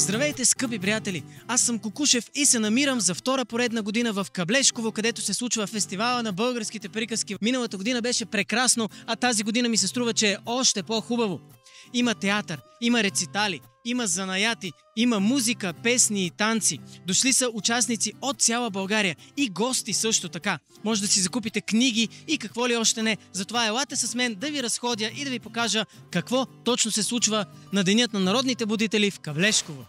Здравейте, скъпи приятели! Аз съм Кукушев и се намирам за втора поредна година в Каблешково, където се случва фестивала на българските приказки. Миналата година беше прекрасно, а тази година ми се струва, че е още по-хубаво. Има театър, има рецитали, има занаяти, има музика, песни и танци. Дошли са участници от цяла България и гости също така. Може да си закупите книги и какво ли още не. Затова елате с мен да ви разходя и да ви покажа какво точно се случва на Денят на народните будители в Каблешково.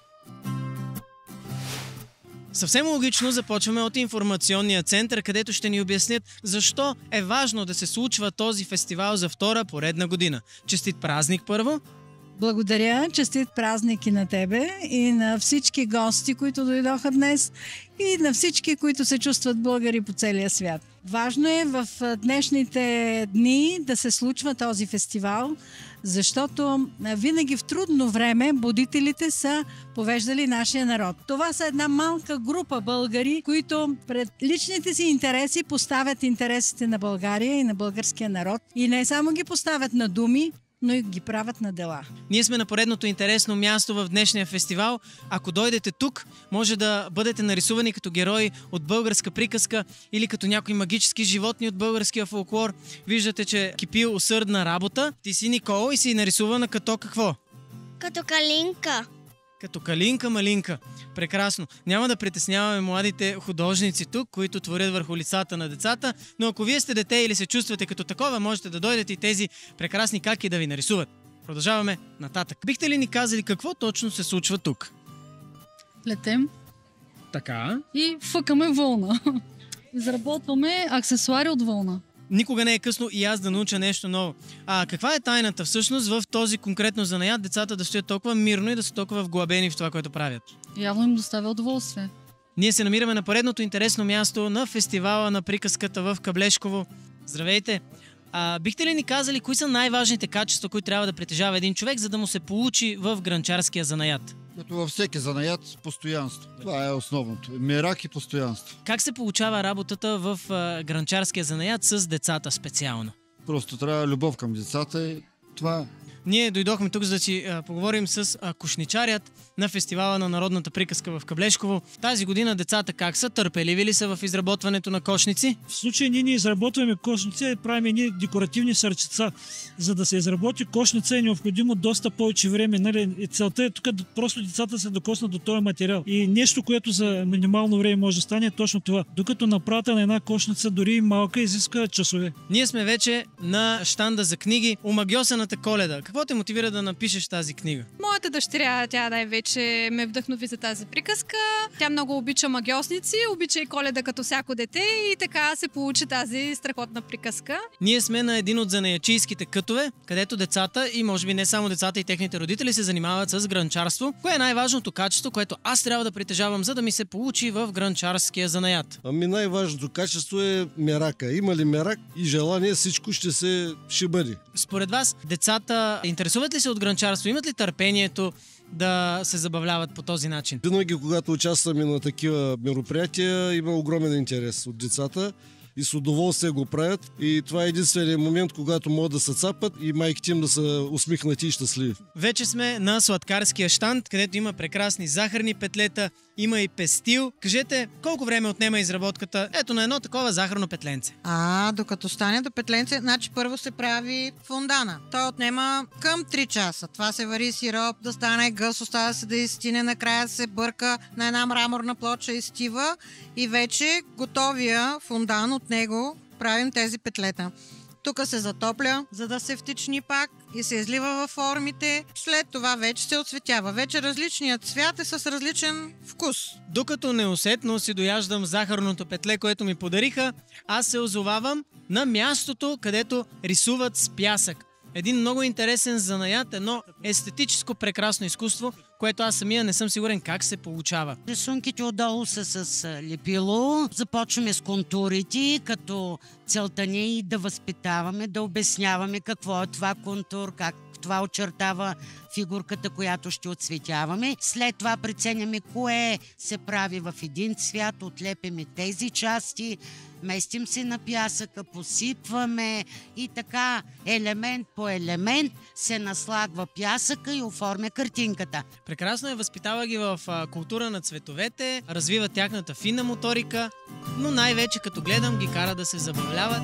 Съвсем логично започваме от информационния център, където ще ни обяснят защо е важно да се случва този фестивал за втора поредна година. Честит празник първо! Благодаря, честит празник и на тебе, и на всички гости, които дойдоха днес, и на всички, които се чувстват българи по целия свят. Важно е в днешните дни да се случва този фестивал, защото винаги в трудно време будителите са повеждали нашия народ. Това са една малка група българи, които пред личните си интереси поставят интересите на България и на българския народ. И не само ги поставят на думи, но и ги правят на дела. Ние сме на поредното интересно място в днешния фестивал. Ако дойдете тук, може да бъдете нарисувани като герои от българска приказка или като някои магически животни от българския фолклор. Виждате, че кипи усърдна работа. Ти си Никола и си нарисувана като какво? Като калинка. Като калинка-малинка. Прекрасно. Няма да притесняваме младите художници тук, които творят върху лицата на децата, но ако вие сте дете или се чувствате като такова, можете да дойдете и тези прекрасни каки да ви нарисуват. Продължаваме нататък. Бихте ли ни казали какво точно се случва тук? Плетем Така. и фъкаме вълна. Изработваме аксесуари от вълна. Никога не е късно и аз да науча нещо ново. Каква е тайната всъщност в този конкретно занаят децата да стоят толкова мирно и да са толкова вглъбени в това, което правят? Явно им доставя удоволствие. Ние се намираме на поредното интересно място на фестивала на приказката в Каблешково. Здравейте! Бихте ли ни казали кои са най-важните качества, които трябва да притежава един човек, за да му се получи в гранчарския занаят? Като във всеки занаят, постоянство. Това е основното. Мерак и постоянство. Как се получава работата в гранчарския занаят с децата специално? Просто трябва любов към децата и това. Ние дойдохме тук, за да си поговорим с кошничарят на фестивала на народната приказка в Каблешково. Тази година децата как са? Търпеливи ли са в изработването на кошници? В случай ние не изработваме кошници, а правим едни декоративни сърчица. За да се изработи кошница е необходимо доста повече време. Нали? И целта е тук просто децата се докоснат до този материал. И нещо, което за минимално време може да стане е точно това. Докато направата на една кошница, дори и малка, изиска часове. Ние сме вече на щанда за книги Омагьосаната Коледа. Какво те мотивира да напишеш тази книга? Моята дъщеря, тя най-вече ме вдъхнови за тази приказка. Тя много обича магьосници, обича и Коледа като всяко дете и така се получи тази страхотна приказка. Ние сме на един от занаячийските кътове, където децата и може би не само децата и техните родители се занимават с гранчарство. Кое е най-важното качество, което аз трябва да притежавам, за да ми се получи в гранчарския занаят? Най-важното качество е мерака. Има ли мерак и желание, всичко ще бъде. Според вас, децата интересуват ли се от гранчарство? Имат ли търпението да се забавляват по този начин? Винаги, когато участваме на такива мероприятия, има огромен интерес от децата и с удоволствие го правят. И това е единственият момент, когато могат да се цапат и майките им да са усмихнати и щастливи. Вече сме на сладкарския щанд, където има прекрасни захарни петлета, има и пестил. Кажете, колко време отнема изработката ето на едно такова захарно петленце? Докато стане до петленце, значи първо се прави фондана. Той отнема към 3 часа. Това се вари сироп, да стане гъс, остава се да изстине, накрая се бърка на една мраморна плоча, изстива и вече готовия фондан от него правим тези петлета. Тук се затопля, за да се втечни пак и се излива във формите. След това вече се отцветява. Вече различният цвят е с различен вкус. Докато неусетно си дояждам захарното петле, което ми подариха, аз се озовавам на мястото, където рисуват с пясък. Един много интересен занаят, едно естетическо прекрасно изкуство, което аз самия не съм сигурен как се получава. Рисунките отдолу са с лепило. Започваме с контурите, като целта ни е и да възпитаваме, да обясняваме какво е това контур, как това очертава фигурката, която ще отцветяваме. След това преценяме кое се прави в един цвят, отлепяме тези части местим се на пясъка, посипваме и така елемент по елемент се наслагва пясъка и оформя картинката. Прекрасно е, възпитава ги в култура на цветовете, развива тяхната финна моторика, но най-вече като гледам ги кара да се забавляват.